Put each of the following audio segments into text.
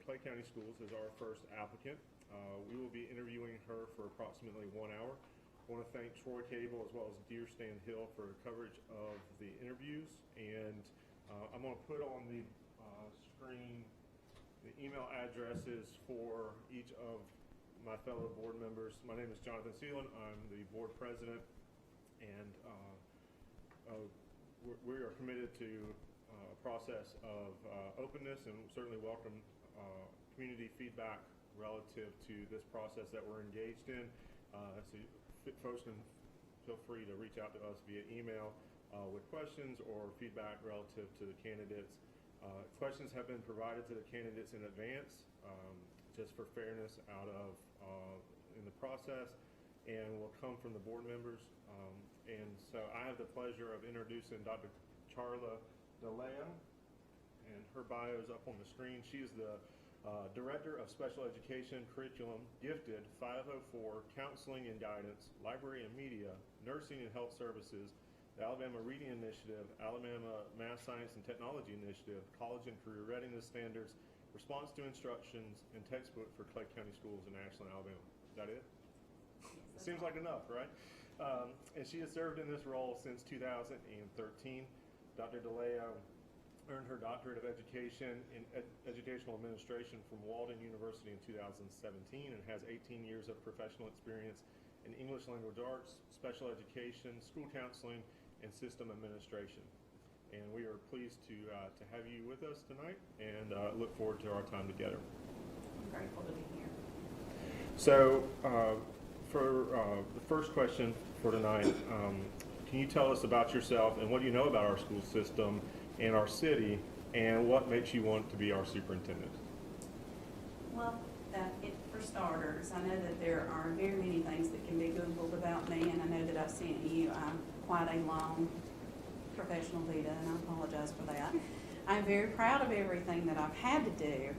Clay County Schools as our first applicant. We will be interviewing her for approximately 1 hour. I want to thank Troy Cable as well as Deer Stand Hill for coverage of the interviews. And I'm going to put on the screen the email addresses for each of my fellow board members. My name is Jonathan Seelan. I'm the board president, and we are committed to a process of openness and certainly welcome community feedback relative to this process that we're engaged in. So folks can feel free to reach out to us via email with questions or feedback relative to the candidates. Questions have been provided to the candidates in advance, just for fairness out of in the process, and will come from the board members. And so I have the pleasure of introducing Dr. Charla Deleo, and her bio is up on the screen. She is the Director of Special Education Curriculum, Gifted 504, Counseling and Guidance, Library and Media, Nursing and Health Services, the Alabama Reading Initiative, Alabama Math Science and Technology Initiative, College and Career Readiness Standards, Response to Instructions, and Textbook for Clay County Schools in Ashland, Alabama. Is that it? It seems like enough, right? And she has served in this role since 2013. Dr. Deleo earned her doctorate of education in educational administration from Walden University in 2017 and has 18 years of professional experience in English language arts, special education, school counseling, and system administration. And we are pleased to have you with us tonight, and look forward to our time together. I'm grateful to be here. So for the first question for tonight, can you tell us about yourself and what do you know about our school system and our city, and what makes you want to be our superintendent? Well, for starters, I know that there are very many things that can be Googled about me, and I know that I've sent you quite a long professional vita, and I apologize for that. I'm very proud of everything that I've had to do,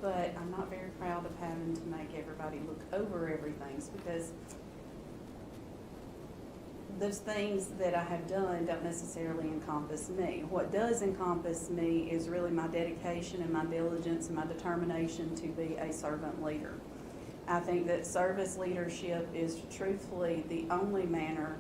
but I'm not very proud of having to make everybody look over everything, because those things that I have done don't necessarily encompass me. What does encompass me is really my dedication and my diligence and my determination to be a servant leader. I think that service leadership is truthfully the only manner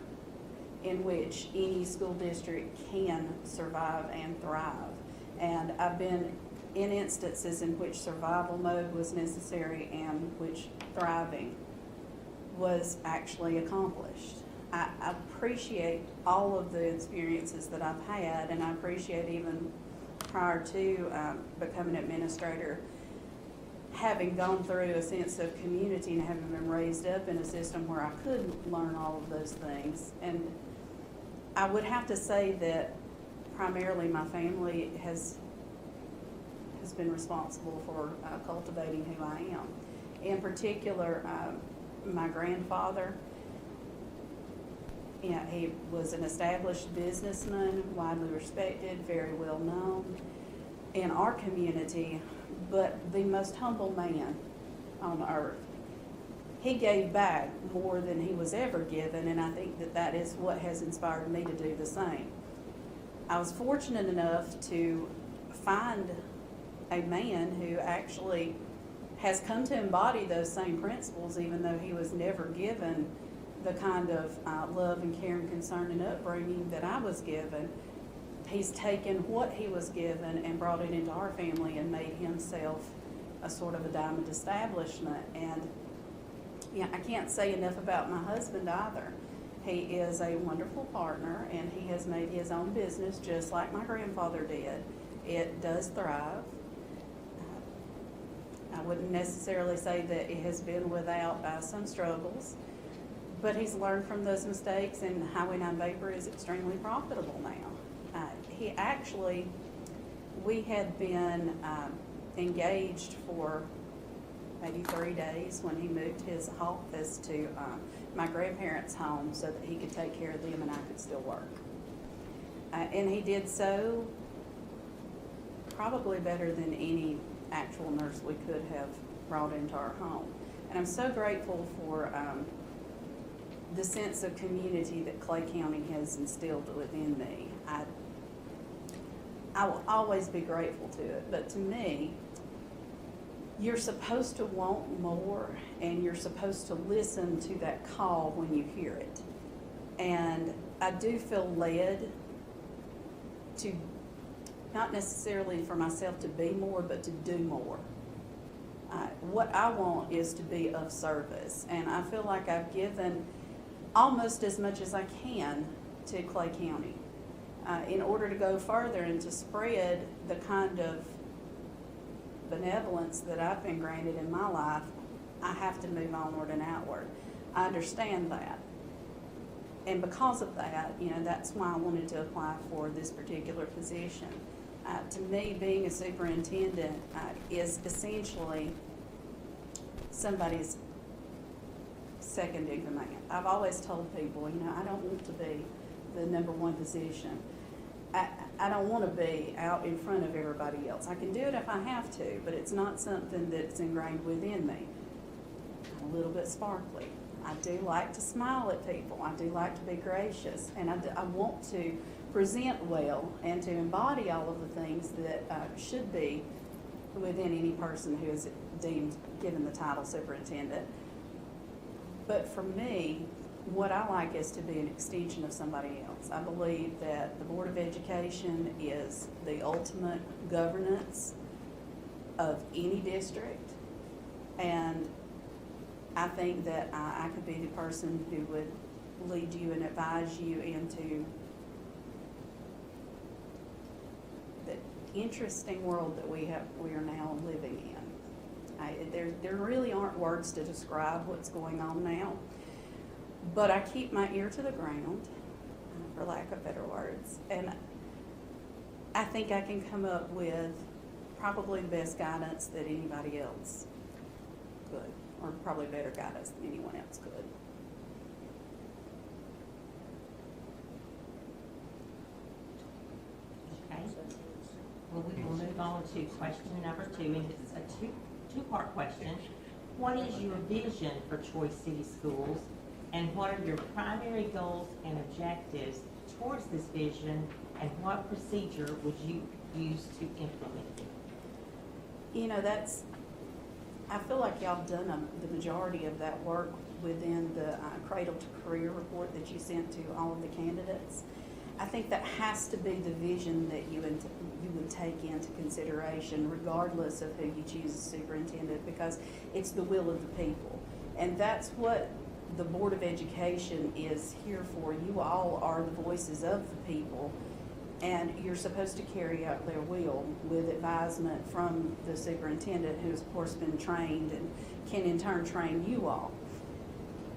in which any school district can survive and thrive. And I've been in instances in which survival mode was necessary and which thriving was actually accomplished. I appreciate all of the experiences that I've had, and I appreciate even prior to becoming an administrator, having gone through a sense of community and having been raised up in a system where I could learn all of those things. And I would have to say that primarily my family has been responsible for cultivating who I am. In particular, my grandfather. Yeah, he was an established businessman, widely respected, very well known in our community, but the most humble man on earth. He gave back more than he was ever given, and I think that that is what has inspired me to do the same. I was fortunate enough to find a man who actually has come to embody those same principles, even though he was never given the kind of love and care and concern and upbringing that I was given. He's taken what he was given and brought it into our family and made himself a sort of a diamond establishment. And yeah, I can't say enough about my husband either. He is a wonderful partner, and he has made his own business just like my grandfather did. It does thrive. I wouldn't necessarily say that it has been without some struggles, but he's learned from those mistakes, and Highway 9 Vapor is extremely profitable now. We had been engaged for maybe 3 days when he moved his office to my grandparents' home so that he could take care of them and I could still work. And he did so probably better than any actual nurse we could have brought into our home. And I'm so grateful for the sense of community that Clay County has instilled within me. I will always be grateful to it, but to me, you're supposed to want more, and you're supposed to listen to that call when you hear it. And I do feel led to, not necessarily for myself to be more, but to do more. What I want is to be of service, and I feel like I've given almost as much as I can to Clay County. In order to go further and to spread the kind of benevolence that I've been granted in my life, I have to move onward and outward. I understand that. And because of that, that's why I wanted to apply for this particular position. To me, being a superintendent is essentially somebody's second in command. I've always told people, I don't want to be the number one position. I don't want to be out in front of everybody else. I can do it if I have to, but it's not something that's ingrained within me. I'm a little bit sparkly. I do like to smile at people. I do like to be gracious, and I want to present well and to embody all of the things that should be within any person who is deemed given the title superintendent. But for me, what I like is to be an extension of somebody else. I believe that the Board of Education is the ultimate governance of any district, and I think that I could be the person who would lead you and advise you into the interesting world that we are now living in. There really aren't words to describe what's going on now, but I keep my ear to the ground, for lack of better words, and I think I can come up with probably the best guidance that anybody else could, or probably better guidance than anyone else could. Okay. Well, we will move on to question number 2, and it's a two-part question. What is your vision for Troy City Schools, and what are your primary goals and objectives towards this vision, and what procedure would you use to implement it? I feel like y'all done the majority of that work within the Cradle to Career report that you sent to all of the candidates. I think that has to be the vision that you would take into consideration regardless of who you choose as superintendent, because it's the will of the people. And that's what the Board of Education is here for. You all are the voices of the people, and you're supposed to carry out their will with advisement from the superintendent, who's of course been trained and can in turn train you all.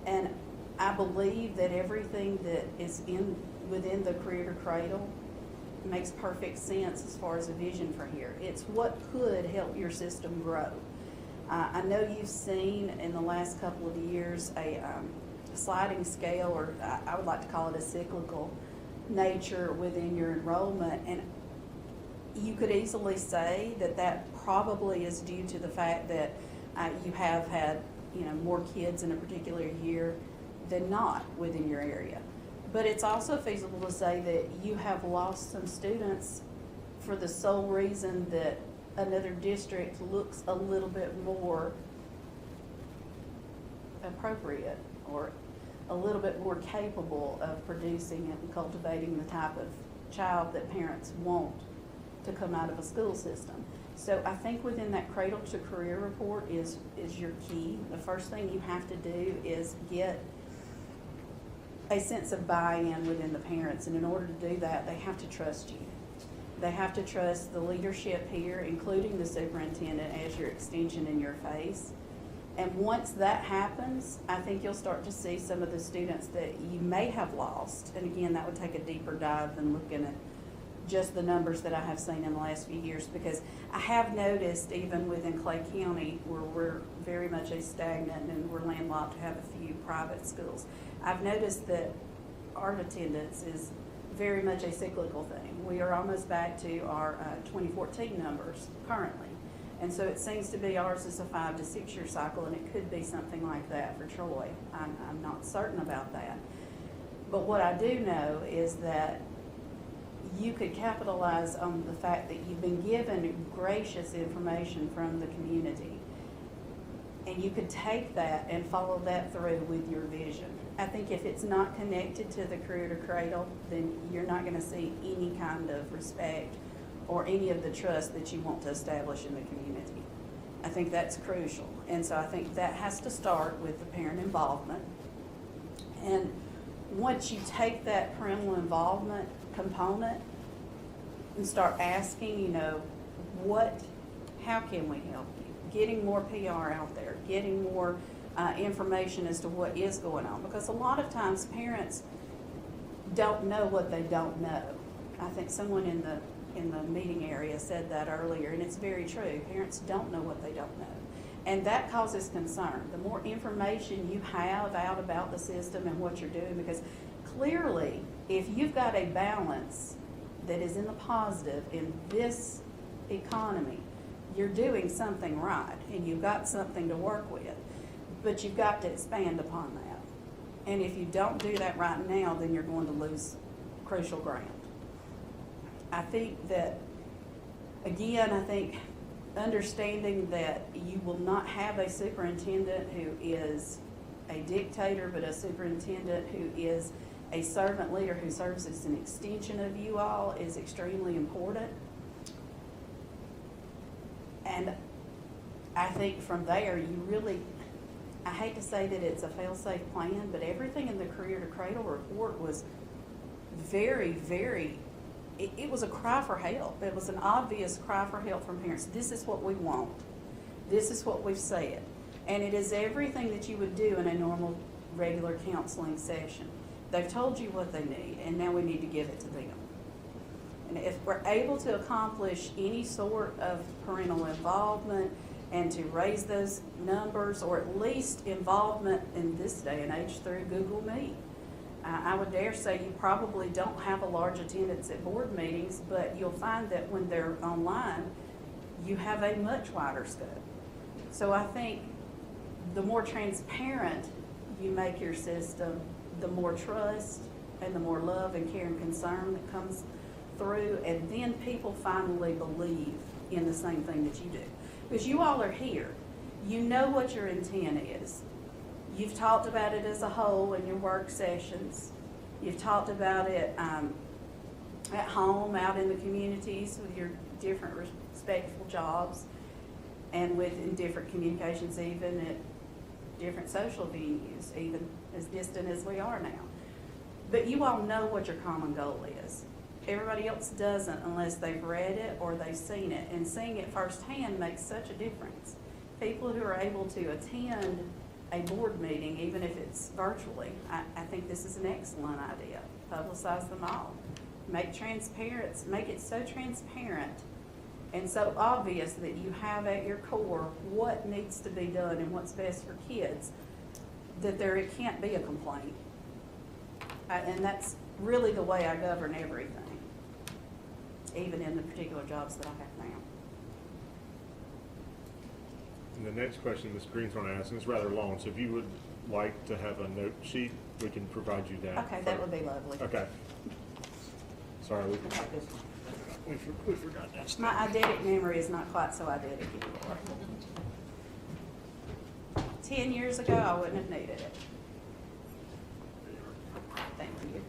And I believe that everything that is within the Career to Cradle makes perfect sense as far as a vision for here. It's what could help your system grow. I know you've seen in the last couple of years a sliding scale, or I would like to call it a cyclical nature within your enrollment, and you could easily say that that probably is due to the fact that you have had more kids in a particular year than not within your area. But it's also feasible to say that you have lost some students for the sole reason that another district looks a little bit more appropriate or a little bit more capable of producing and cultivating the type of child that parents want to come out of a school system. So I think within that Cradle to Career report is your key. The first thing you have to do is get a sense of buy-in within the parents, and in order to do that, they have to trust you. They have to trust the leadership here, including the superintendent, as your extension in your face. And once that happens, I think you'll start to see some of the students that you may have lost. And again, that would take a deeper dive than looking at just the numbers that I have seen in the last few years, because I have noticed even within Clay County, where we're very much a stagnant and we're landlocked to have a few private schools, I've noticed that our attendance is very much a cyclical thing. We are almost back to our 2014 numbers currently. And so it seems to be ours is a 5 to 6 year cycle, and it could be something like that for Troy. I'm not certain about that. But what I do know is that you could capitalize on the fact that you've been given gracious information from the community. And you could take that and follow that through with your vision. I think if it's not connected to the career to cradle, then you're not going to see any kind of respect or any of the trust that you want to establish in the community. I think that's crucial. And so I think that has to start with the parent involvement. And once you take that parental involvement component and start asking, you know, how can we help you? Getting more PR out there, getting more information as to what is going on. Because a lot of times parents don't know what they don't know. I think someone in the meeting area said that earlier, and it's very true. Parents don't know what they don't know. And that causes concern. The more information you have out about the system and what you're doing, because clearly, if you've got a balance that is in the positive in this economy, you're doing something right, and you've got something to work with. But you've got to expand upon that. And if you don't do that right now, then you're going to lose crucial ground. I think that, again, understanding that you will not have a superintendent who is a dictator, but a superintendent who is a servant leader who serves as an extension of you all is extremely important. And I think from there, you really, I hate to say that it's a fail-safe plan, but everything in the Career to Cradle report was very, very, it was a cry for help. It was an obvious cry for help from parents. This is what we want. This is what we've said. And it is everything that you would do in a normal, regular counseling session. They've told you what they need, and now we need to give it to them. And if we're able to accomplish any sort of parental involvement and to raise those numbers, or at least involvement in this day and age through Google Meet, I would dare say you probably don't have a large attendance at board meetings, but you'll find that when they're online, you have a much wider scope. So I think the more transparent you make your system, the more trust and the more love and care and concern that comes through, and then people finally believe in the same thing that you do. Because you all are here. You know what your intent is. You've talked about it as a whole in your work sessions. You've talked about it at home, out in the communities with your different respectful jobs, and in different communications, even at different social venues, even as distant as we are now. But you all know what your common goal is. Everybody else doesn't unless they've read it or they've seen it. And seeing it firsthand makes such a difference. People who are able to attend a board meeting, even if it's virtually, I think this is an excellent idea. Publicize them all. Make it so transparent and so obvious that you have at your core what needs to be done and what's best for kids, that there can't be a complaint. And that's really the way I govern everything, even in the particular jobs that I have now. And the next question Ms. Green's going to ask, and it's rather long, so if you would like to have a note sheet, we can provide you that. Okay, that would be lovely. Okay. Sorry, we forgot that. My eidetic memory is not quite so eidetic anymore. 10 years ago, I wouldn't have needed it. Thank you.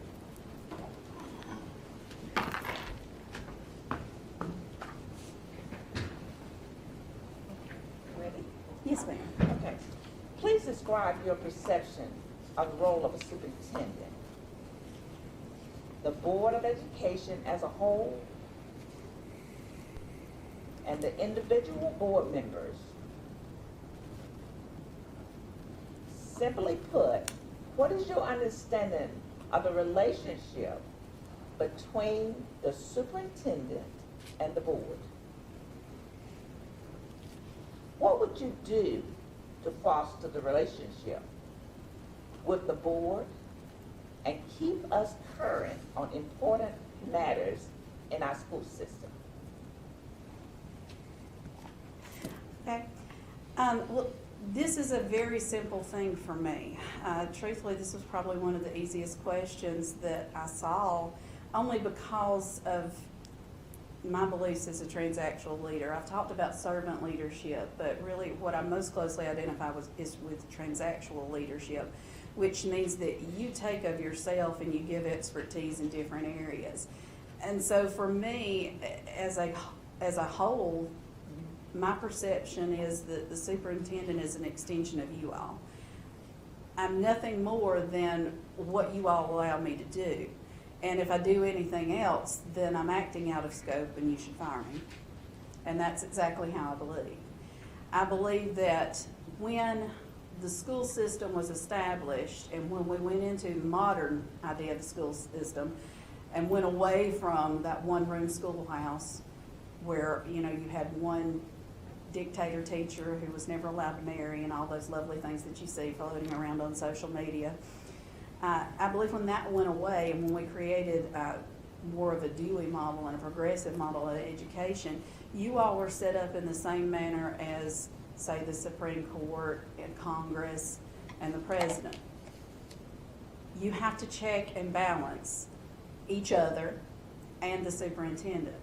Ready? Yes, ma'am. Okay. Please describe your perception of the role of a superintendent, the Board of Education as a whole, and the individual board members. Simply put, what is your understanding of the relationship between the superintendent and the board? What would you do to foster the relationship with the board and keep us current on important matters in our school system? Okay. Well, this is a very simple thing for me. Truthfully, this was probably one of the easiest questions that I saw, only because of my beliefs as a transactional leader. I've talked about servant leadership, but really what I most closely identify is with transactional leadership, which means that you take of yourself and you give expertise in different areas. And so for me, as a whole, my perception is that the superintendent is an extension of you all. I'm nothing more than what you all allow me to do. And if I do anything else, then I'm acting out of scope and you should fire me. And that's exactly how I believe. I believe that when the school system was established and when we went into the modern idea of the school system and went away from that one-room schoolhouse where, you know, you had one dictator teacher who was never allowed to marry and all those lovely things that you see floating around on social media. I believe when that went away and when we created more of a Dewey model and a progressive model of education, you all were set up in the same manner as, say, the Supreme Court and Congress and the President. You have to check and balance each other and the superintendent.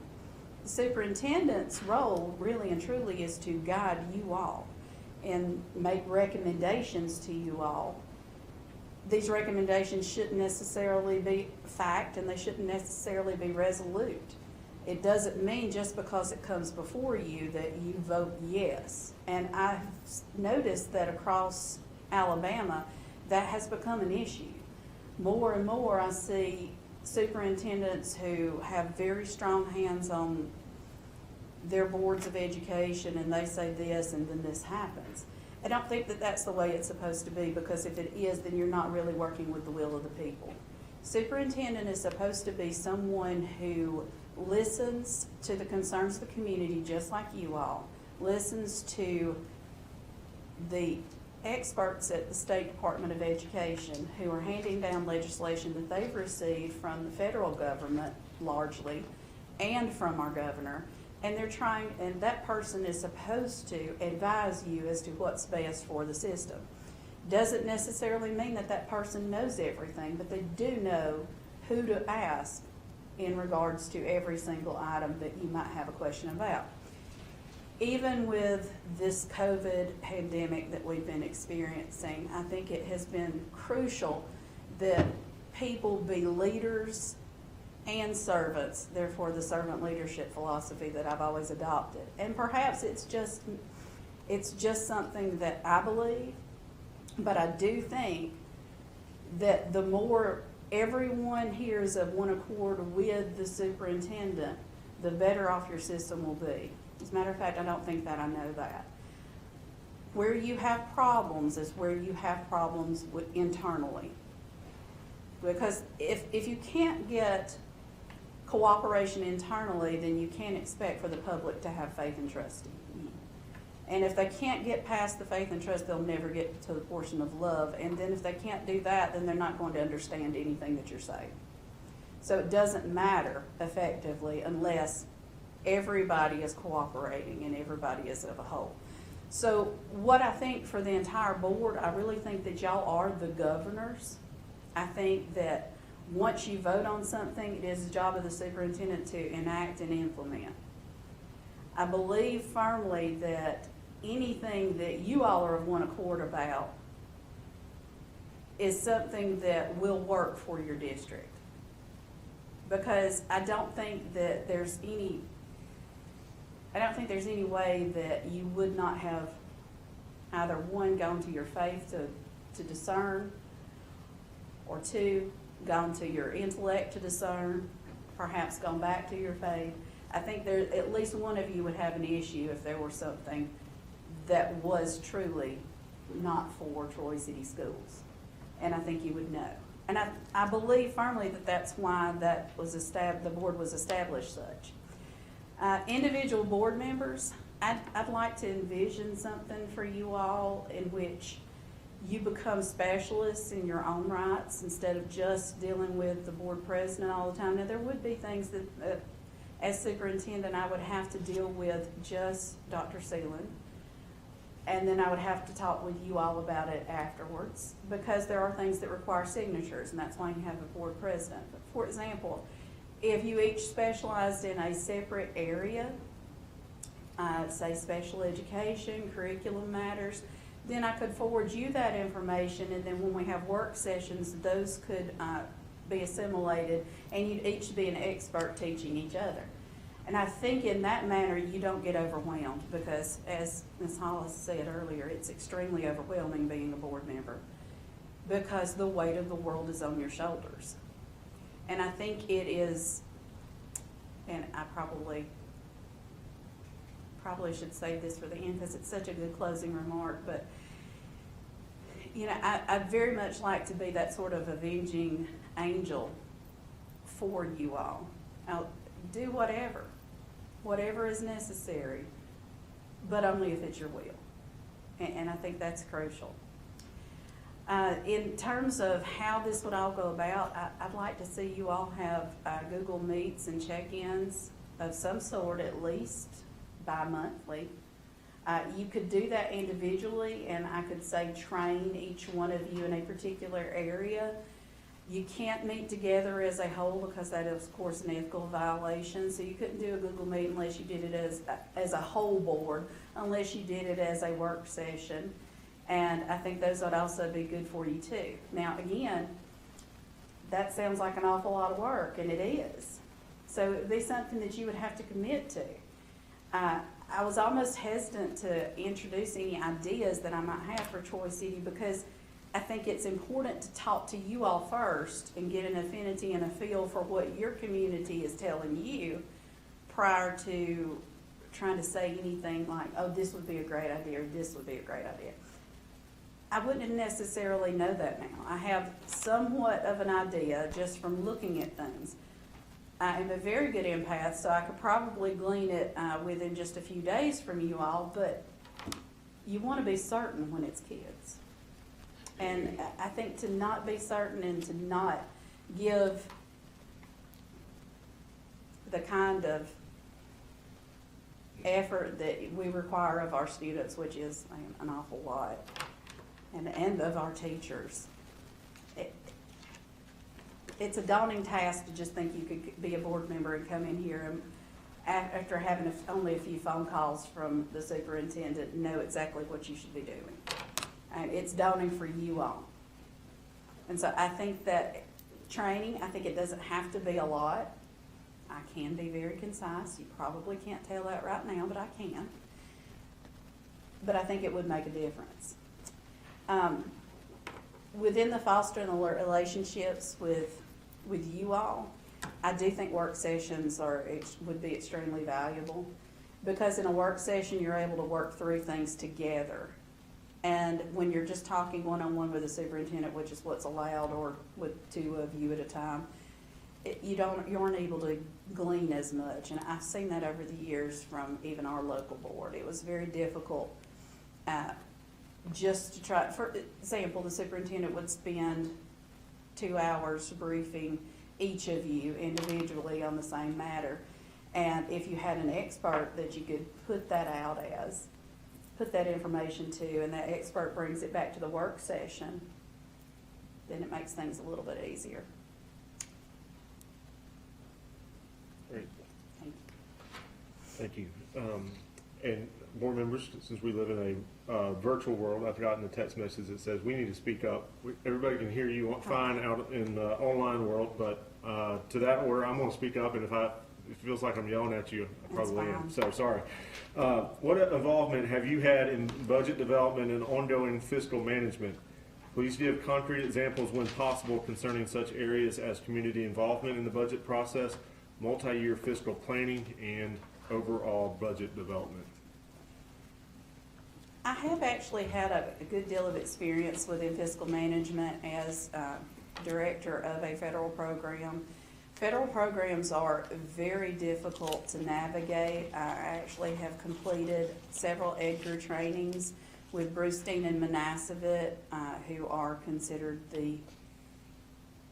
The superintendent's role really and truly is to guide you all and make recommendations to you all. These recommendations shouldn't necessarily be fact and they shouldn't necessarily be resolute. It doesn't mean just because it comes before you that you vote yes. And I've noticed that across Alabama, that has become an issue. More and more I see superintendents who have very strong hands on their boards of education and they say this and then this happens. I don't think that that's the way it's supposed to be, because if it is, then you're not really working with the will of the people. Superintendent is supposed to be someone who listens to the concerns of the community just like you all, listens to the experts at the State Department of Education who are handing down legislation that they've received from the federal government largely and from our governor. And they're trying, and that person is supposed to advise you as to what's best for the system. Doesn't necessarily mean that that person knows everything, but they do know who to ask in regards to every single item that you might have a question about. Even with this COVID pandemic that we've been experiencing, I think it has been crucial that people be leaders and servants, therefore the servant leadership philosophy that I've always adopted. And perhaps it's just something that I believe, but I do think that the more everyone hears of one accord with the superintendent, the better off your system will be. As a matter of fact, I don't think that I know that. Where you have problems is where you have problems internally. Because if you can't get cooperation internally, then you can't expect for the public to have faith and trust in you. And if they can't get past the faith and trust, they'll never get to the portion of love. And then if they can't do that, then they're not going to understand anything that you're saying. So it doesn't matter effectively unless everybody is cooperating and everybody is of a whole. So what I think for the entire board, I really think that y'all are the governors. I think that once you vote on something, it is the job of the superintendent to enact and implement. I believe firmly that anything that you all are of one accord about is something that will work for your district. Because I don't think there's any way that you would not have either one, gone to your faith to discern, or two, gone to your intellect to discern, perhaps gone back to your faith. I think there at least one of you would have an issue if there were something that was truly not for Troy City Schools. And I think you would know. And I believe firmly that that's why that was the board was established such. Individual board members, I'd like to envision something for you all in which you become specialists in your own rights instead of just dealing with the board president all the time. Now, there would be things that as superintendent, I would have to deal with just Dr. Seelan, and then I would have to talk with you all about it afterwards, because there are things that require signatures, and that's why you have a board president. But for example, If you each specialized in a separate area, say special education, curriculum matters, then I could forward you that information, and then when we have work sessions, those could be assimilated, and you'd each be an expert teaching each other. And I think in that manner, you don't get overwhelmed, because as Ms. Hollis said earlier, it's extremely overwhelming being a board member, because the weight of the world is on your shoulders. And I think it is, and I probably should save this for the end because it's such a good closing remark, but you know, I'd very much like to be that sort of avenging angel for you all. I'll do whatever is necessary, but only if it's your will. And I think that's crucial. In terms of how this would all go about, I'd like to see you all have Google Meets and check-ins of some sort, at least bi-monthly. You could do that individually, and I could say train each one of you in a particular area. You can't meet together as a whole because that is, of course, an ethical violation. So you couldn't do a Google Meet unless you did it as a whole board, unless you did it as a work session. And I think those would also be good for you too. Now, again, that sounds like an awful lot of work, and it is. So it would be something that you would have to commit to. I was almost hesitant to introduce any ideas that I might have for Troy City, because I think it's important to talk to you all first and get an affinity and a feel for what your community is telling you prior to trying to say anything like, oh, this would be a great idea, or this would be a great idea. I wouldn't necessarily know that now. I have somewhat of an idea just from looking at things. I am a very good empath, so I could probably glean it within just a few days from you all, but you want to be certain when it's kids. And I think to not be certain and to not give the kind of effort that we require of our students, which is an awful lot, and of our teachers. It's a daunting task to just think you could be a board member and come in here and after having only a few phone calls from the superintendent, know exactly what you should be doing. And it's daunting for you all. And so I think that training, I think it doesn't have to be a lot. I can be very concise. You probably can't tell that right now, but I can. But I think it would make a difference. Within the fostering the relationships with you all, I do think work sessions would be extremely valuable, because in a work session you're able to work through things together. And when you're just talking one-on-one with the superintendent, which is what's allowed, or with two of you at a time, you aren't able to glean as much. And I've seen that over the years from even our local board. It was very difficult just to try. For example, the superintendent would spend 2 hours briefing each of you individually on the same matter. And if you had an expert that you could put that out as, put that information to, and that expert brings it back to the work session, then it makes things a little bit easier. Great. Thank you. Thank you. And board members, since we live in a virtual world, I've gotten a text message that says we need to speak up. Everybody can hear you fine out in the online world, but to that order, I'm going to speak up, and if it feels like I'm yelling at you, I probably am. So sorry. What involvement have you had in budget development and ongoing fiscal management? Please give concrete examples when possible concerning such areas as community involvement in the budget process, multi-year fiscal planning, and overall budget development. I have actually had a good deal of experience within fiscal management as director of a federal program. Federal programs are very difficult to navigate. I actually have completed several EDGAR trainings with Brustein and Manasevit, who are considered the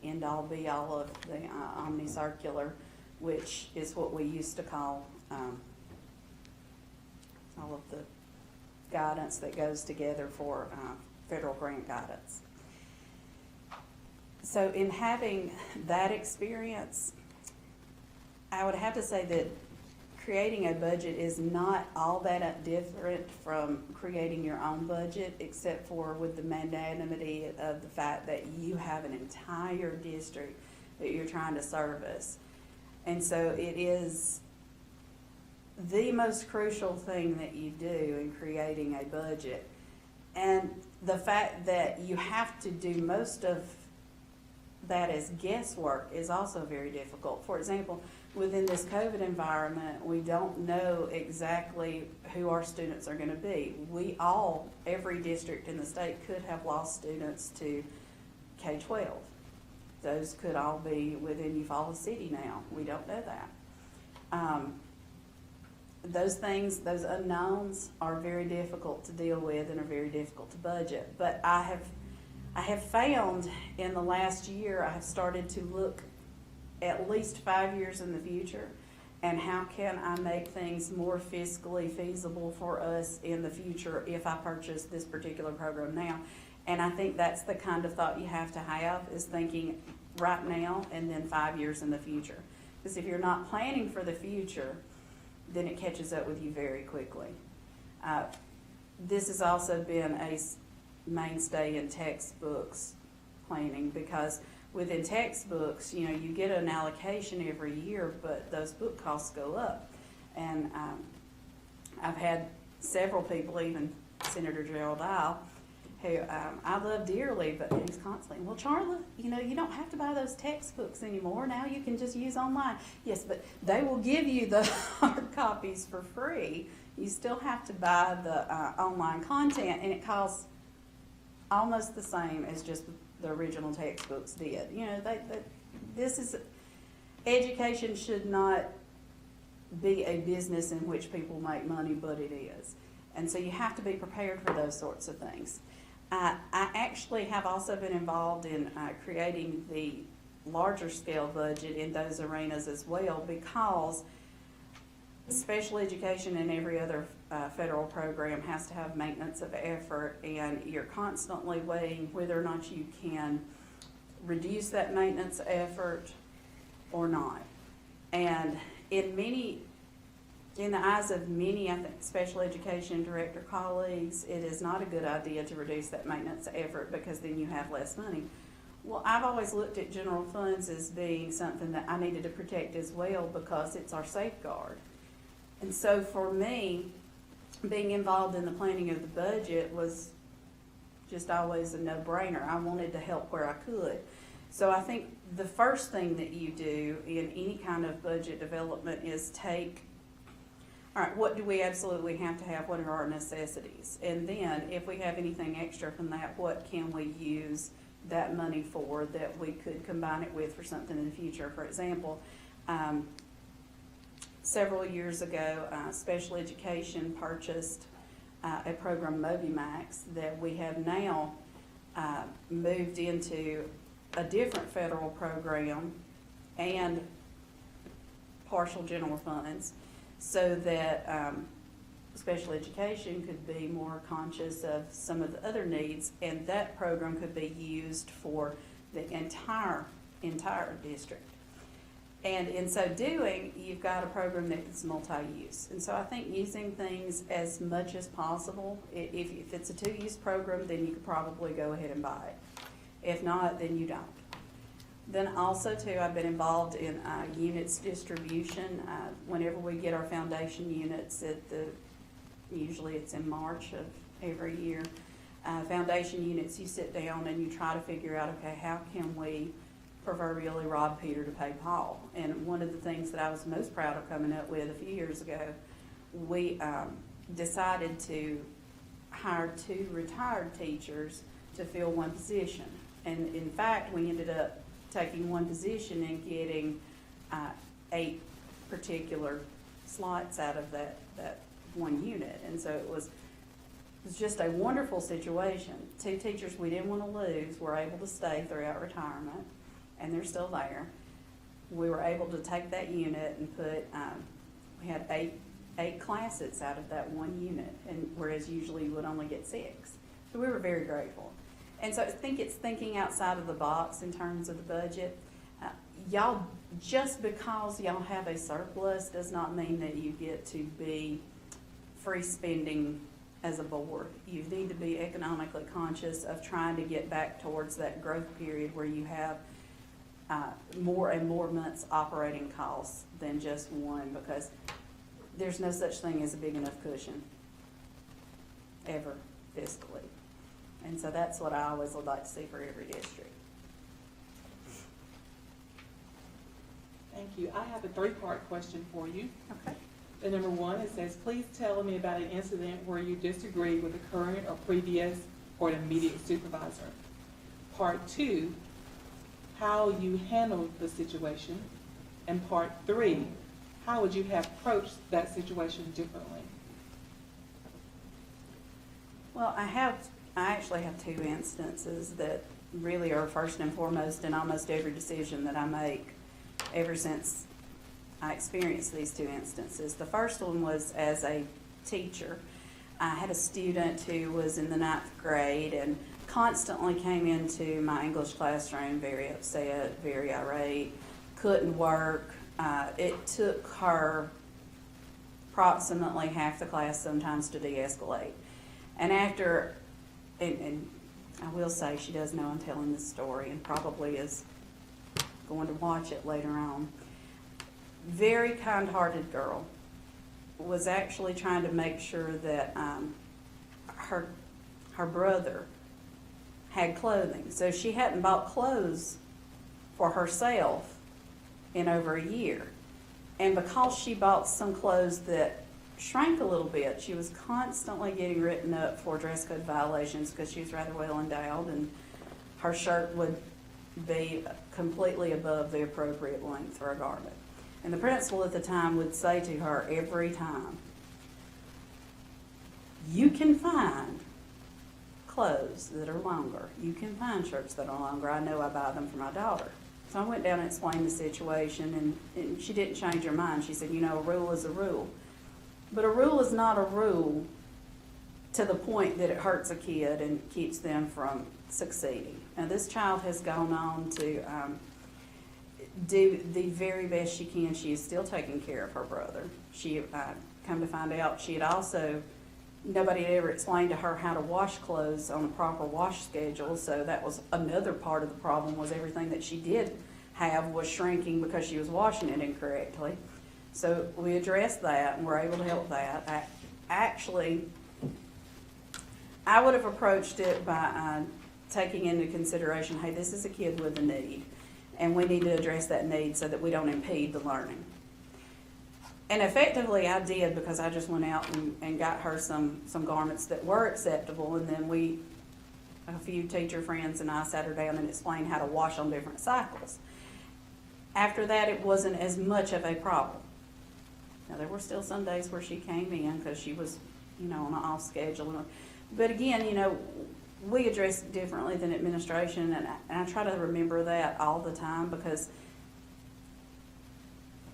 end-all be-all of the omni-circular, which is what we used to call all of the guidance that goes together for federal grant guidance. So in having that experience, I would have to say that creating a budget is not all that different from creating your own budget, except for with the magnanimity of the fact that you have an entire district that you're trying to service. And so it is the most crucial thing that you do in creating a budget. And the fact that you have to do most of that as guesswork is also very difficult. For example, within this COVID environment, we don't know exactly who our students are going to be. Every district in the state could have lost students to K-12. Those could all be within Eufaula City now. We don't know that. Those things, those unknowns are very difficult to deal with and are very difficult to budget. But I have found in the last year, I have started to look at least 5 years in the future, and how can I make things more fiscally feasible for us in the future if I purchase this particular program now. And I think that's the kind of thought you have to have, is thinking right now and then 5 years in the future. Because if you're not planning for the future, then it catches up with you very quickly. This has also been a mainstay in textbooks planning, because within textbooks, you get an allocation every year, but those book costs go up. And I've had several people, even Senator Gerald Isle, who I love dearly, but he's constantly, well, Charla, you don't have to buy those textbooks anymore. Now you can just use online. Yes, but they will give you the hard copies for free. You still have to buy the online content, and it costs almost the same as just the original textbooks did. Education should not be a business in which people make money, but it is. And so you have to be prepared for those sorts of things. I actually have also been involved in creating the larger scale budget in those arenas as well, because special education and every other federal program has to have maintenance of effort, and you're constantly weighing whether or not you can reduce that maintenance effort or not. And in the eyes of many, I think, special education director colleagues, it is not a good idea to reduce that maintenance effort, because then you have less money. Well, I've always looked at general funds as being something that I needed to protect as well, because it's our safeguard. And so for me, being involved in the planning of the budget was just always a no-brainer. I wanted to help where I could. So I think the first thing that you do in any kind of budget development is all right, what do we absolutely have to have? What are our necessities? And then if we have anything extra from that, what can we use that money for that we could combine it with for something in the future? For example, several years ago, special education purchased a program, MobiMax, that we have now moved into a different federal program and partial general funds, so that special education could be more conscious of some of the other needs, and that program could be used for the entire district. And in so doing, you've got a program that is multi-use. And so I think using things as much as possible, if it's a two-use program, then you could probably go ahead and buy it. If not, then you don't. Then also too, I've been involved in units distribution. Whenever we get our foundation units usually it's in March of every year. Foundation units, you sit down and you try to figure out, okay, how can we proverbially rob Peter to pay Paul? And one of the things that I was most proud of coming up with a few years ago, we decided to hire 2 retired teachers to fill one position. And in fact, we ended up taking one position and getting 8 particular slots out of that one unit. And so it was just a wonderful situation. 2 teachers we didn't want to lose were able to stay throughout retirement, and they're still there. We were able to take that unit and put, we had 8 classes out of that one unit, and whereas usually you would only get 6. So we were very grateful. And so I think it's thinking outside of the box in terms of the budget. y'all, just because y'all have a surplus does not mean that you get to be free spending as a board. You need to be economically conscious of trying to get back towards that growth period where you have more and more months operating costs than just one, because there's no such thing as a big enough cushion ever fiscally. And so that's what I always would like to see for every district. Thank you. I have a three-part question for you. Okay. The number one, it says, please tell me about an incident where you disagreed with a current or previous or an immediate supervisor. Part two, how you handled the situation. And part three, how would you have approached that situation differently? Well, I actually have two instances that really are first and foremost in almost every decision that I make ever since I experienced these two instances. The first one was as a teacher. I had a student who was in the 9th grade and constantly came into my English classroom very upset, very irate, couldn't work. It took her approximately half the class sometimes to de-escalate. And after, and I will say she does know I'm telling this story and probably is going to watch it later on. Very kind-hearted girl, was actually trying to make sure that her brother had clothing. So she hadn't bought clothes for herself in over a year. And because she bought some clothes that shrank a little bit, she was constantly getting written up for dress code violations because she was rather well endowed, and her shirt would be completely above the appropriate length for a garment. And the principal at the time would say to her every time, you can find clothes that are longer. You can find shirts that are longer. I know I buy them for my daughter. So I went down and explained the situation, and she didn't change her mind. She said, you know, a rule is a rule. But a rule is not a rule to the point that it hurts a kid and keeps them from succeeding. Now, this child has gone on to do the very best she can. She is still taking care of her brother. She, come to find out, she had also, nobody had ever explained to her how to wash clothes on a proper wash schedule, so that was another part of the problem, was everything that she did have was shrinking because she was washing it incorrectly. So we addressed that and were able to help that. Actually, I would have approached it by taking into consideration, hey, this is a kid with a need, and we need to address that need so that we don't impede the learning. And effectively I did, because I just went out and got her some garments that were acceptable, and then a few teacher friends and I sat her down and explained how to wash on different cycles. After that, it wasn't as much of a problem. Now, there were still some days where she came in because she was, you know, on an off schedule. But again, you know, we address it differently than administration, and I try to remember that all the time, because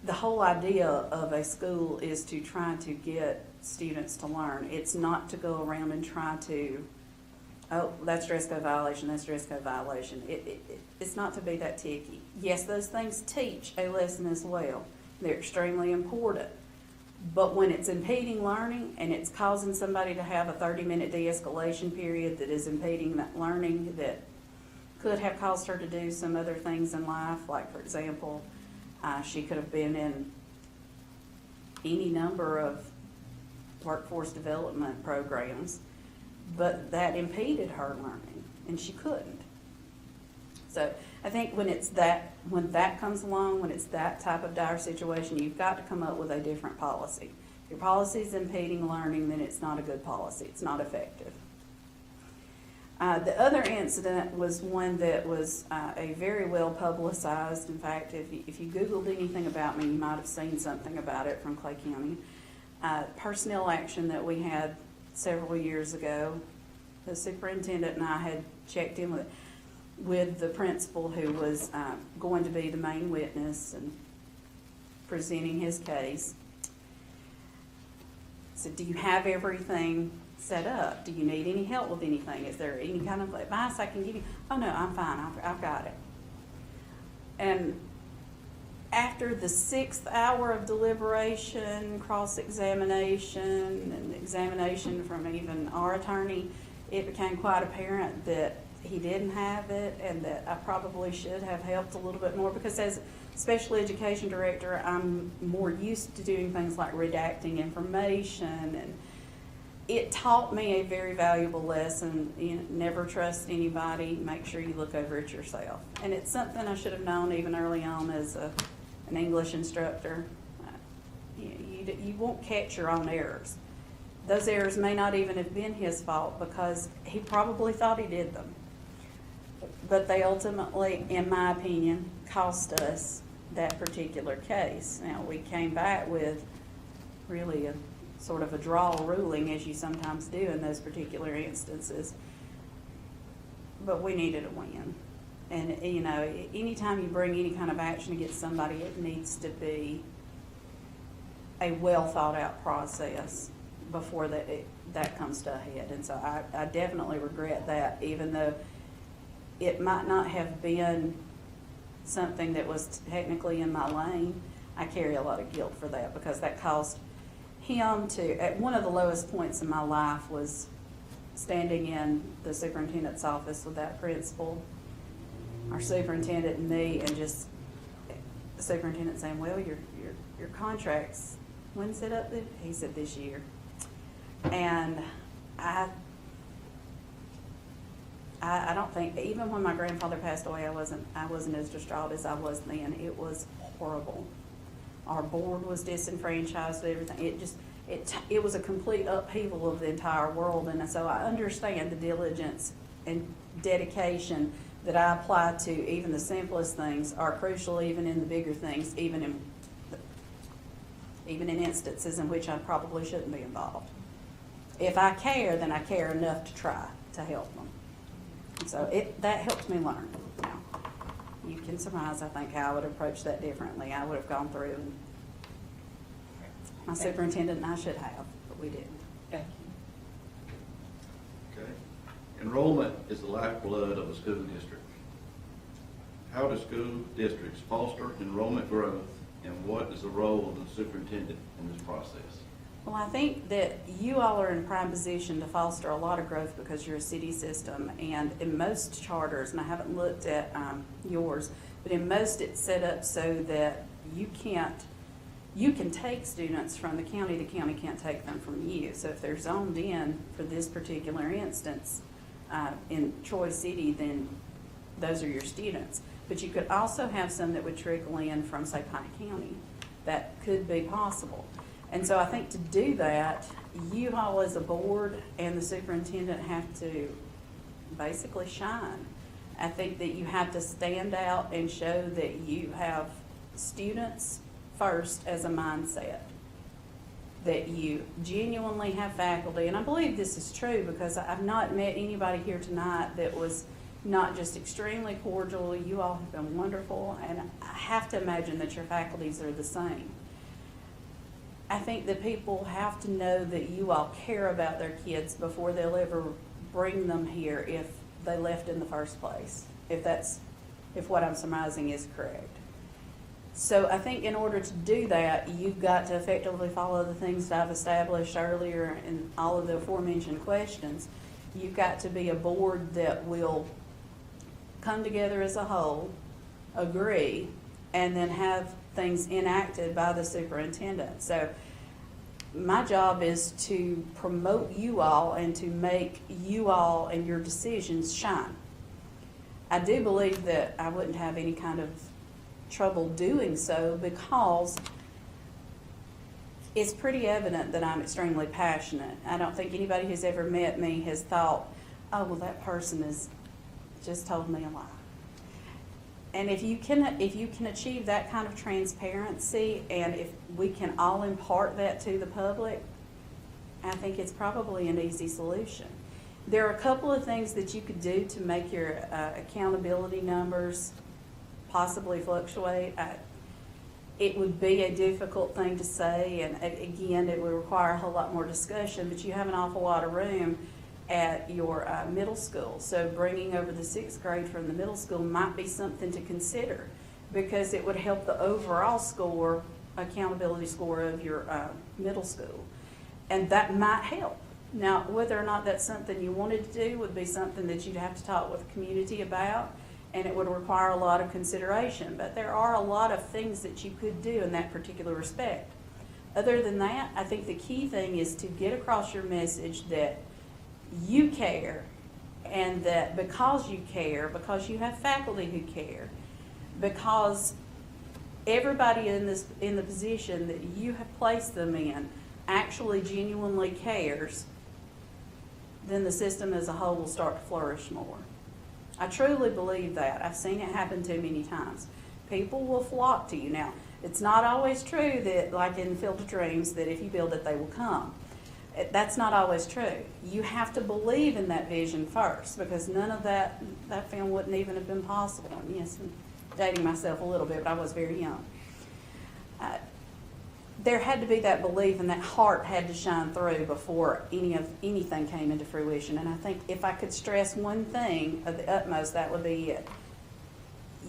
the whole idea of a school is to try to get students to learn. It's not to go around and try to, oh, that's dress code violation, that's dress code violation. It's not to be that ticky. Yes, those things teach a lesson as well. They're extremely important. But when it's impeding learning and it's causing somebody to have a 30-minute de-escalation period that is impeding that learning, that could have caused her to do some other things in life, like, for example, she could have been in any number of workforce development programs, but that impeded her learning, and she couldn't. So I think when that comes along, when it's that type of dire situation, you've got to come up with a different policy. If your policy is impeding learning, then it's not a good policy. It's not effective. The other incident was one that was a very well publicized. In fact, if you Googled anything about me, you might have seen something about it from Clay County. Personnel action that we had several years ago. The superintendent and I had checked in with the principal, who was going to be the main witness and presenting his case. So, do you have everything set up? Do you need any help with anything? Is there any kind of advice I can give you? Oh no, I'm fine, I've got it. And after the 6th hour of deliberation, cross-examination, and examination from even our attorney, it became quite apparent that he didn't have it and that I probably should have helped a little bit more, because as special education director, I'm more used to doing things like redacting information, and it taught me a very valuable lesson. You know, never trust anybody, make sure you look over it yourself. And it's something I should have known even early on as an English instructor. You won't catch your own errors. Those errors may not even have been his fault because he probably thought he did them. But they ultimately, in my opinion, cost us that particular case. Now, we came back with really a sort of a draw ruling, as you sometimes do in those particular instances. But we needed a win. And, you know, anytime you bring any kind of action against somebody, it needs to be a well-thought-out process before that comes to a head. And so I definitely regret that, even though it might not have been something that was technically in my lane. I carry a lot of guilt for that, because that caused him to, at one of the lowest points in my life was standing in the superintendent's office with that principal, our superintendent and me, and just the superintendent saying, well, your contract's, when's it up? He said this year. And I don't think, even when my grandfather passed away, I wasn't as distraught as I was then. It was horrible. Our board was disenfranchised, everything. It was a complete upheaval of the entire world. And so I understand the diligence and dedication that I apply to even the simplest things are crucial, even in the bigger things, even in instances in which I probably shouldn't be involved. If I care, then I care enough to try to help them. So that helped me learn. Now, you can surmise, I think, how I would approach that differently. I would have gone through, and my superintendent and I should have, but we didn't. Thank you. Okay. Enrollment is the lifeblood of a school district. How do school districts foster enrollment growth, and what is the role of the superintendent in this process? Well, I think that you all are in prime position to foster a lot of growth because you're a city system, and in most charters, and I haven't looked at yours, but in most it's set up so that you can take students from the county can't take them from you. So if they're zoned in for this particular instance in Troy City, then those are your students. But you could also have some that would trickle in from, say, Pike County. That could be possible. And so I think to do that, you all as a board and the superintendent have to basically shine. I think that you have to stand out and show that you have students first as a mindset, that you genuinely have faculty. And I believe this is true because I've not met anybody here tonight that was not just extremely cordial. You all have been wonderful, and I have to imagine that your faculties are the same. I think that people have to know that you all care about their kids before they'll ever bring them here if they left in the first place, if what I'm surmising is correct. So I think in order to do that, you've got to effectively follow the things that I've established earlier in all of the aforementioned questions. You've got to be a board that will come together as a whole, agree, and then have things enacted by the superintendent. So my job is to promote you all and to make you all and your decisions shine. I do believe that I wouldn't have any kind of trouble doing so because it's pretty evident that I'm extremely passionate. I don't think anybody who's ever met me has thought, oh, well, that person has just told me a lie. And if you can achieve that kind of transparency, and if we can all impart that to the public, I think it's probably an easy solution. There are a couple of things that you could do to make your accountability numbers possibly fluctuate. It would be a difficult thing to say, and again, it would require a whole lot more discussion, but you have an awful lot of room at your middle school. So bringing over the 6th grade from the middle school might be something to consider, because it would help the overall score, accountability score of your middle school. And that might help. Now, whether or not that's something you wanted to do would be something that you'd have to talk with the community about, and it would require a lot of consideration. But there are a lot of things that you could do in that particular respect. Other than that, I think the key thing is to get across your message that you care, and that because you care, because you have faculty who care, because everybody in the position that you have placed them in actually genuinely cares, then the system as a whole will start to flourish more. I truly believe that. I've seen it happen too many times. People will flock to you. Now, it's not always true that, like in Field of Dreams, that if you build it, they will come. That's not always true. You have to believe in that vision first, because none of that film wouldn't even have been possible. And yes, I'm dating myself a little bit, but I was very young. There had to be that belief, and that heart had to shine through before anything came into fruition. And I think if I could stress one thing of the utmost, that would be it.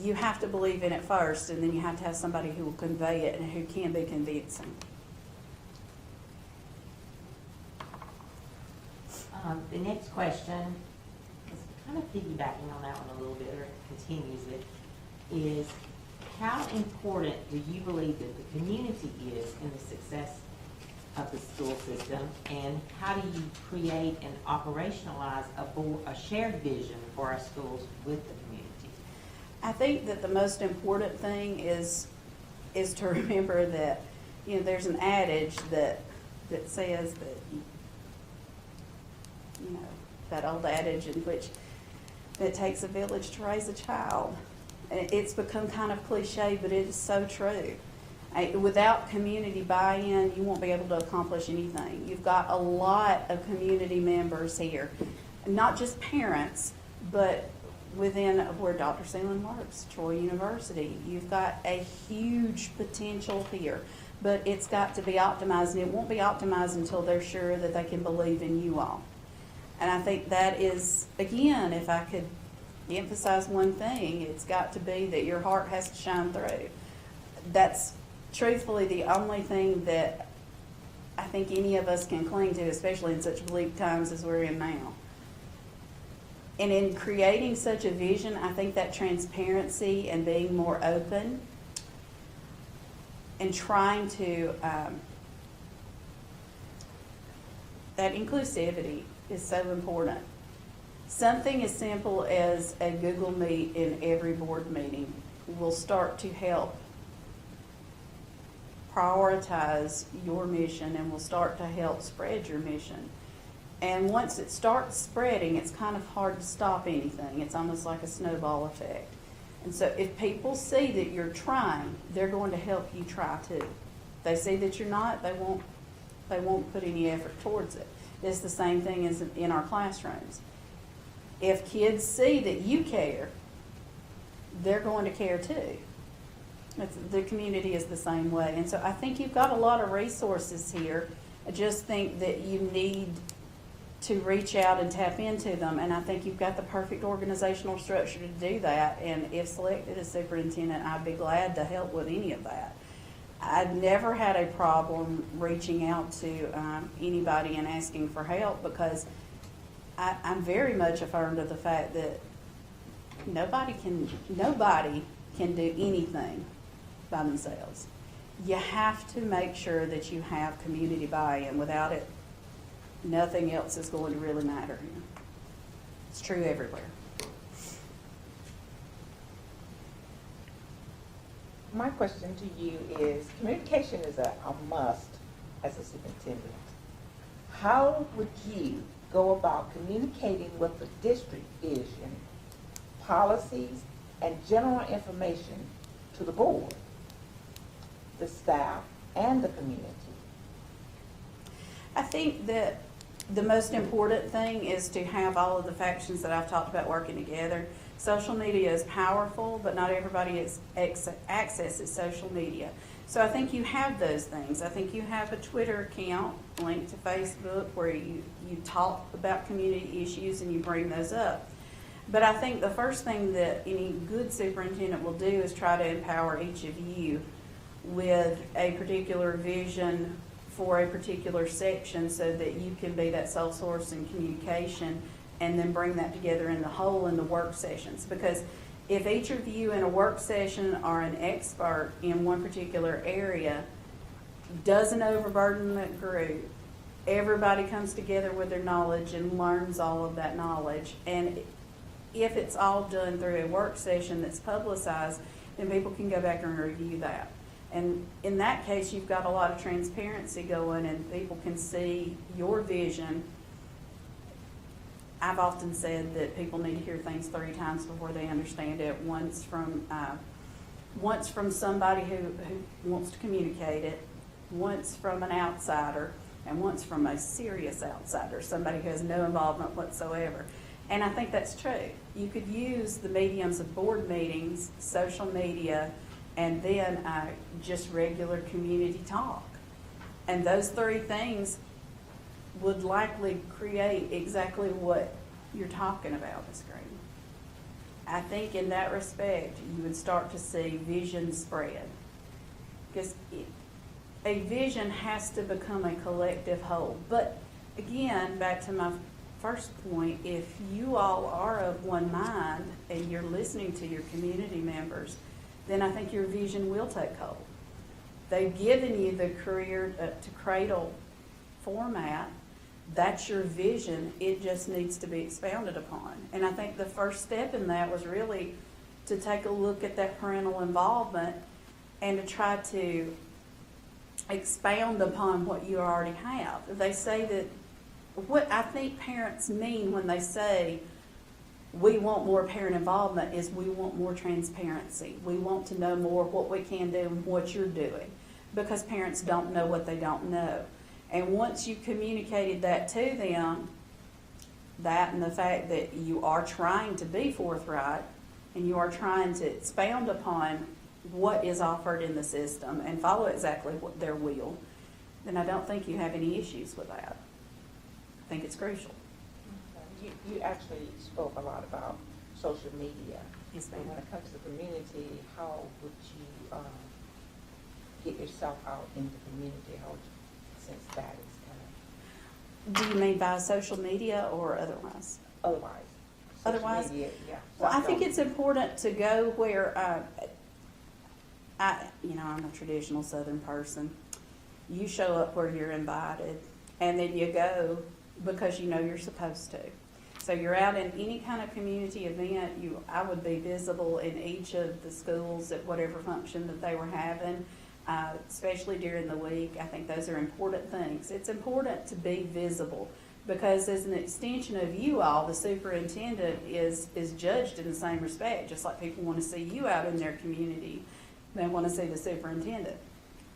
You have to believe in it first, and then you have to have somebody who will convey it and who can be convincing. The next question is kind of piggybacking on that one a little bit, or continues it, is how important do you believe that the community is in the success of the school system, and how do you create and operationalize a shared vision for our schools with the community? I think that the most important thing is to remember that, there's an adage that says that, that old adage in which it takes a village to raise a child. And it's become kind of cliche, but it is so true. Without community buy-in, you won't be able to accomplish anything. You've got a lot of community members here, not just parents, but within where Dr. Seelan works, Troy University. You've got a huge potential here, but it's got to be optimized, and it won't be optimized until they're sure that they can believe in you all. And I think that is, again, if I could emphasize one thing, it's got to be that your heart has to shine through. That's truthfully the only thing that I think any of us can cling to, especially in such bleak times as we're in now. And in creating such a vision, I think that transparency and being more open and trying to, that inclusivity is so important. Something as simple as a Google Meet in every board meeting will start to help prioritize your mission and will start to help spread your mission. And once it starts spreading, it's kind of hard to stop anything. It's almost like a snowball effect. And so if people see that you're trying, they're going to help you try too. If they see that you're not, they won't put any effort towards it. It's the same thing as in our classrooms. If kids see that you care, they're going to care too. The community is the same way. And so I think you've got a lot of resources here. I just think that you need to reach out and tap into them. And I think you've got the perfect organizational structure to do that. And if selected as superintendent, I'd be glad to help with any of that. I've never had a problem reaching out to anybody and asking for help, because I'm very much affirmed of the fact that nobody can do anything by themselves. You have to make sure that you have community buy-in. Without it, nothing else is going to really matter. It's true everywhere. My question to you is, communication is a must as a superintendent. How would you go about communicating with the district vision, policies, and general information to the board, the staff, and the community? I think that the most important thing is to have all of the factions that I've talked about working together. Social media is powerful, but not everybody accesses social media. So I think you have those things. I think you have a Twitter account linked to Facebook where you talk about community issues and you bring those up. But I think the first thing that any good superintendent will do is try to empower each of you with a particular vision for a particular section so that you can be that sole source in communication and then bring that together in the whole in the work sessions. Because if each of you in a work session are an expert in one particular area, doesn't overburden the group. Everybody comes together with their knowledge and learns all of that knowledge. And if it's all done through a work session that's publicized, then people can go back and review that. And in that case, you've got a lot of transparency going and people can see your vision. I've often said that people need to hear things 3 times before they understand it. Once from somebody who wants to communicate it, once from an outsider, and once from a serious outsider, somebody who has no involvement whatsoever. And I think that's true. You could use the mediums of board meetings, social media, and then just regular community talk. And those 3 things would likely create exactly what you're talking about, Ms. Green. I think in that respect, you would start to see vision spread. Because a vision has to become a collective whole. But again, back to my first point, if you all are of one mind and you're listening to your community members, then I think your vision will take hold. They've given you the career to cradle format. That's your vision. It just needs to be expounded upon. And I think the first step in that was really to take a look at that parental involvement and to try to expound upon what you already have. They say that what I think parents mean when they say we want more parent involvement is we want more transparency. We want to know more what we can do and what you're doing, because parents don't know what they don't know. And once you communicated that to them, that and the fact that you are trying to be forthright and you are trying to expound upon what is offered in the system and follow exactly what their will, then I don't think you have any issues with that. I think it's crucial. You actually spoke a lot about social media. Yes, And ma'am. when it comes to the community, how would you get yourself out in the community? How would you, since that is kind Do you mean by social media or otherwise? of otherwise? Social Otherwise? media, yeah. Well, I think it's important to go where, I'm a traditional Southern person. You show up where you're invited, and then you go because you know you're supposed to. So you're out in any kind of community event, I would be visible in each of the schools at whatever function that they were having, especially during the week. I think those are important things. It's important to be visible because as an extension of you all, the superintendent is judged in the same respect, just like people want to see you out in their community. They want to see the superintendent.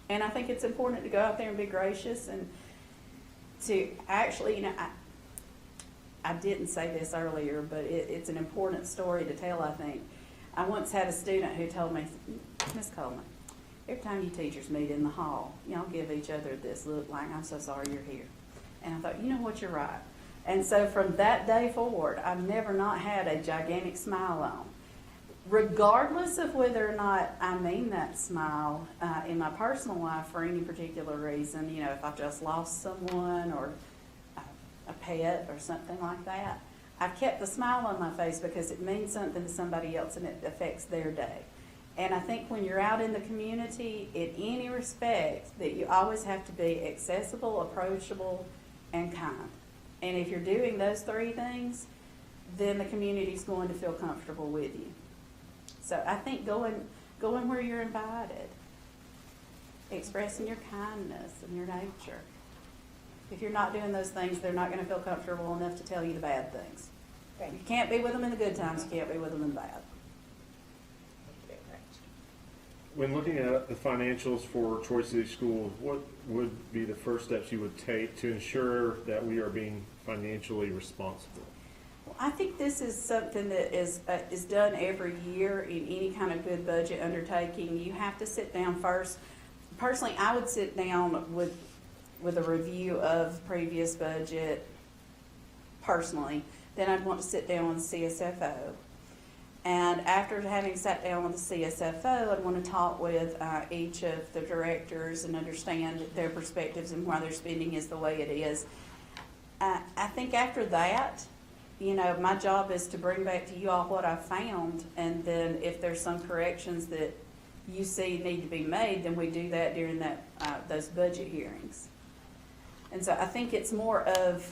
And I think it's important to go out there and be gracious and to actually, I didn't say this earlier, but it's an important story to tell, I think. I once had a student who told me, Miss Coleman, every time you teachers meet in the hall, y'all give each other this look like, I'm so sorry you're here. And I thought, you know what, you're right. And so from that day forward, I've never not had a gigantic smile on. Regardless of whether or not I mean that smile in my personal life for any particular reason, if I've just lost someone or a pet or something like that, I've kept the smile on my face because it means something to somebody else and it affects their day. And I think when you're out in the community, in any respect, that you always have to be accessible, approachable, and kind. And if you're doing those 3 things, then the community's going to feel comfortable with you. So I think going where you're invited, expressing your kindness and your nature. If you're not doing those things, they're not going to feel comfortable enough to tell you the bad things. Thank You can't be with them in the good times, you can't be with them in the bad. you. When looking at the financials for Troy City Schools, what would be the first steps you would take to ensure that we are being financially responsible? Well, I think this is something that is done every year in any kind of good budget undertaking. You have to sit down first. Personally, I would sit down with a review of previous budget personally then I'd want to sit down with the CSFO. And after having sat down with the CSFO, I'd want to talk with each of the directors and understand their perspectives and why their spending is the way it is. I think after that, you know, my job is to bring back to you all what I found, and then if there's some corrections that you see need to be made, then we do that during that those budget hearings. And so I think it's more of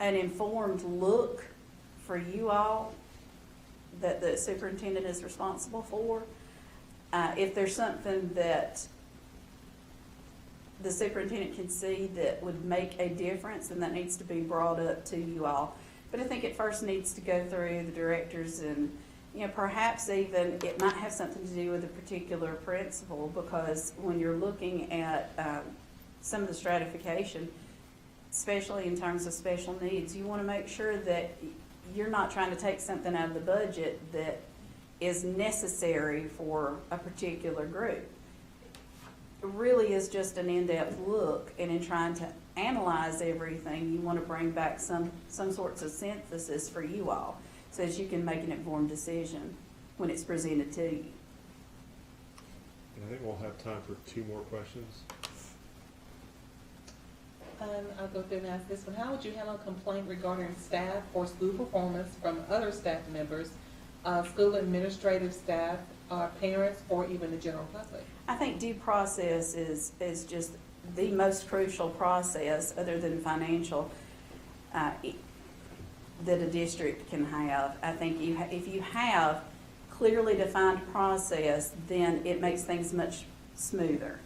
an informed look for you all that the superintendent is responsible for. If there's something that the superintendent can see that would make a difference, then that needs to be brought up to you all. But I think it first needs to go through the directors, and, you know, perhaps even it might have something to do with a particular principal, because when you're looking at some of the stratification, especially in terms of special needs, you want to make sure that you're not trying to take something out of the budget that is necessary for a particular group. It really is just an in-depth look, and in trying to analyze everything, you want to bring back some sorts of synthesis for you all, so that you can make an informed decision when it's presented to you. And I think we'll have time for 2 more questions. I'll go through and ask this one. How would you handle a complaint regarding staff or school performance from other staff members, school administrative staff, parents, or even the general public? I think due process is just the most crucial process, other than financial, that a district can have. I think if you have clearly defined process, then it makes things much smoother.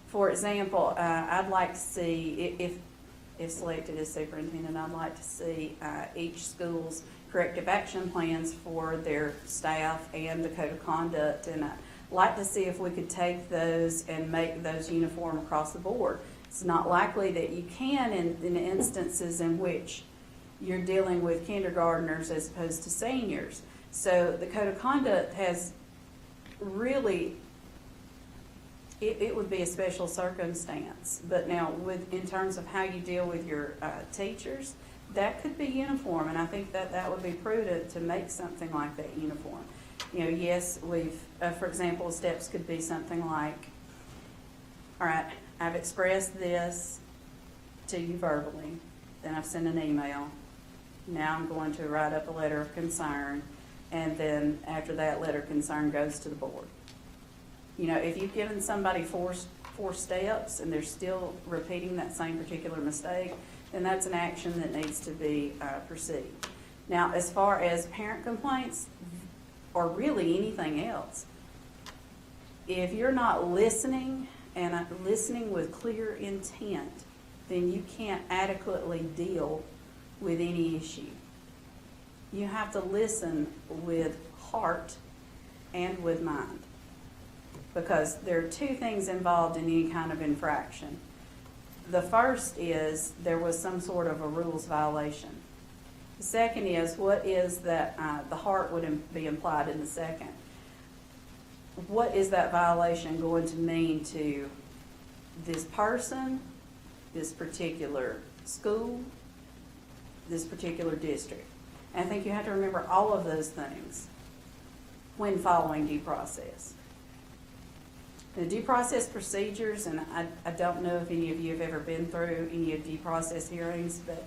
For example, I'd like to see, if selected as superintendent, I'd like to see each school's corrective action plans for their staff and the code of conduct. And I'd like to see if we could take those and make those uniform across the board. It's not likely that you can in instances in which you're dealing with kindergartners as opposed to seniors. So the code of conduct has really, it would be a special circumstance. But now, in terms of how you deal with your teachers, that could be uniform, and I think that would be prudent to make something like that uniform. You know, yes, for example, steps could be something like, all right, I've expressed this to you verbally, then I've sent an email. Now I'm going to write up a letter of concern, and then after that letter of concern goes to the board. You know, if you've given somebody four steps and they're still repeating that same particular mistake, then that's an action that needs to be pursued. Now, as far as parent complaints, or really anything else, if you're not listening and listening with clear intent, then you can't adequately deal with any issue. You have to listen with heart and with mind, because there are 2 things involved in any kind of infraction. The first is there was some sort of a rules violation. The second is, what is that the heart would be implied in the second. What is that violation going to mean to this person, this particular school, this particular district? And I think you have to remember all of those things when following due process. The due process procedures, and I don't know if any of you have ever been through any of due process hearings, but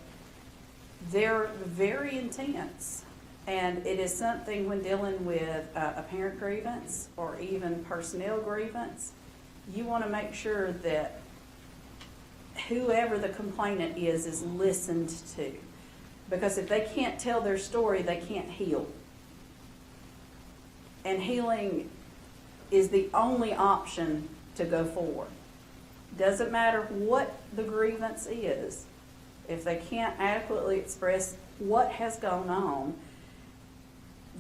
they're very intense. And it is something when dealing with a parent grievance or even personnel grievance, you want to make sure that whoever the complainant is listened to. Because if they can't tell their story, they can't heal. And healing is the only option to go forward. Doesn't matter what the grievance is. If they can't adequately express what has gone on,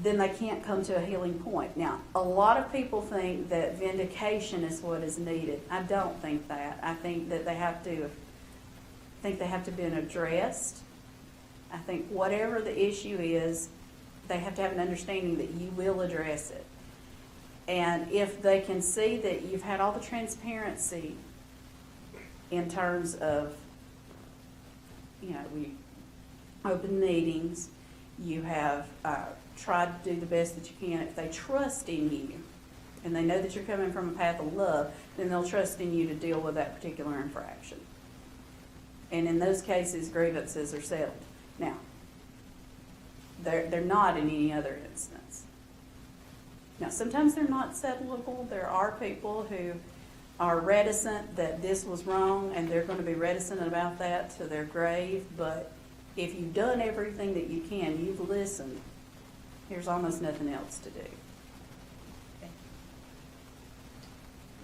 then they can't come to a healing point. Now, a lot of people think that vindication is what is needed. I don't think that. I think that they have to be addressed. I think whatever the issue is, they have to have an understanding that you will address it. And if they can see that you've had all the transparency in terms of, you know, open meetings, you have tried to do the best that you can. If they trust in you, and they know that you're coming from a path of love, then they'll trust in you to deal with that particular infraction. And in those cases, grievances are settled. Now, they're not in any other instance. Now, sometimes they're not settleable. There are people who are reticent that this was wrong, and they're going to be reticent about that to their grave. But if you've done everything that you can, you've listened, there's almost nothing else to do.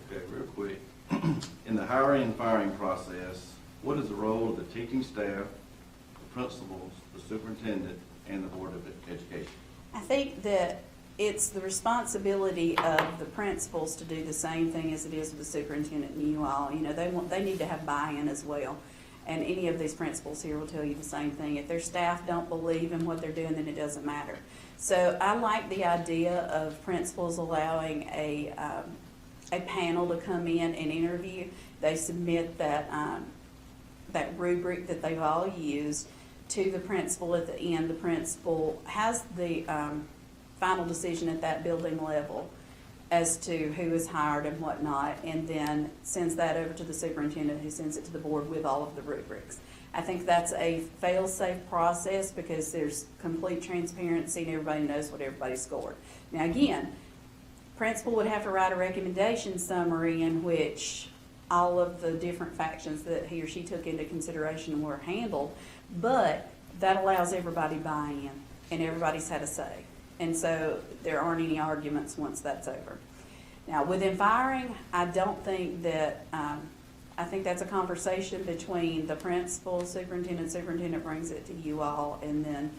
Okay, real quick. In the hiring and firing process, what is the role of the teaching staff, the principals, the superintendent, and the Board of Education? I think that it's the responsibility of the principals to do the same thing as it is with the superintendent and you all. You know, they need to have buy-in as well. And any of these principals here will tell you the same thing. If their staff don't believe in what they're doing, then it doesn't matter. So I like the idea of principals allowing a panel to come in and interview. They submit that rubric that they've all used to the principal. At the end, the principal has the final decision at that building level as to who is hired and whatnot, and then sends that over to the superintendent, who sends it to the board with all of the rubrics. I think that's a fail-safe process because there's complete transparency and everybody knows what everybody scored. Now again, principal would have to write a recommendation summary in which all of the different factions that he or she took into consideration were handled, but that allows everybody buy-in and everybody's had a say. And so there aren't any arguments once that's over. Now, within firing, I don't think that, I think that's a conversation between the principal, superintendent brings it to you all, and then,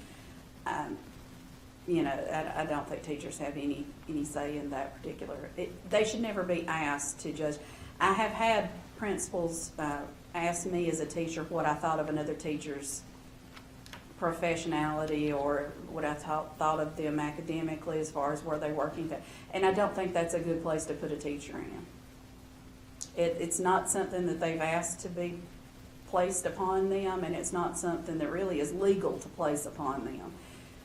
you know, I don't think teachers have any say in that particular. They should never be asked to judge. I have had principals ask me as a teacher what I thought of another teacher's professionality or what I thought of them academically as far as where they're working. And I don't think that's a good place to put a teacher in. It's not something that they've asked to be placed upon them, and it's not something that really is legal to place upon them.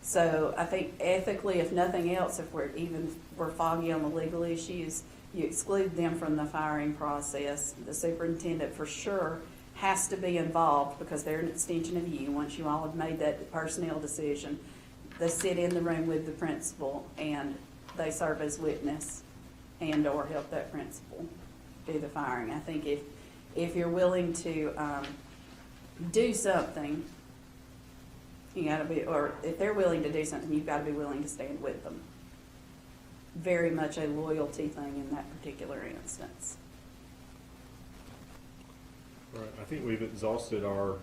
So I think ethically, if nothing else, if we're foggy on the legal issues, you exclude them from the firing process. The superintendent for sure has to be involved because they're an extension of you. Once you all have made that personnel decision, they sit in the room with the principal and they serve as witness and or help that principal do the firing. I think if you're willing to do something, you gotta be, or if they're willing to do something, you've gotta be willing to stand with them. Very much a loyalty thing in that particular instance. Right, I think we've exhausted our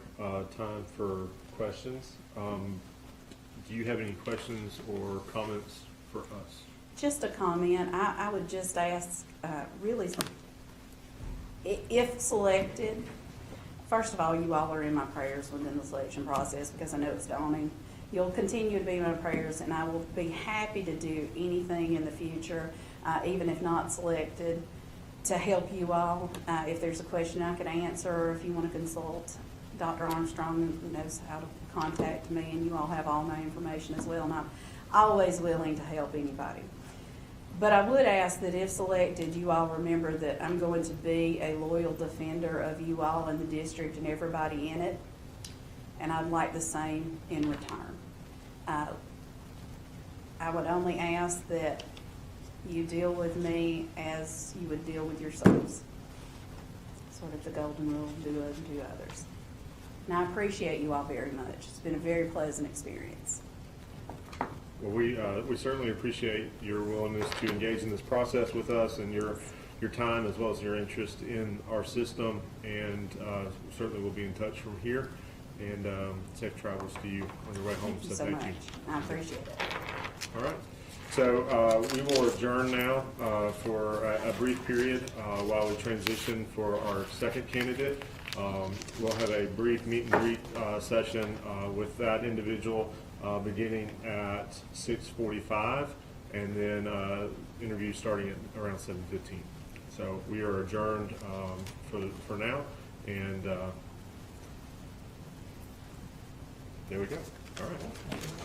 time for questions. Do you have any questions or comments for us? Just a comment. I would just ask, really, if selected, first of all, you all are in my prayers within the selection process because I know it's daunting. You'll continue to be in my prayers, and I will be happy to do anything in the future, even if not selected, to help you all. If there's a question I can answer, or if you want to consult, Dr. Armstrong knows how to contact me, and you all have all my information as well, and I'm always willing to help anybody. But I would ask that if selected, you all remember that I'm going to be a loyal defender of you all in the district and everybody in it, and I'd like the same in return. I would only ask that you deal with me as you would deal with yourselves. Sort of the golden rule, do unto others. And I appreciate you all very much. It's been a very pleasant experience. Well, we certainly appreciate your willingness to engage in this process with us and your time as well as your interest in our system, and certainly we'll be in touch from here. And safe travels to you on your way home. Thank you so much. I appreciate it. All right. So we will adjourn now for a brief period while we transition for our second candidate. We'll have a brief meet and greet session with that individual beginning at 6:45, and then interview starting at around 7:15. So we are adjourned for now, and There we go. All right.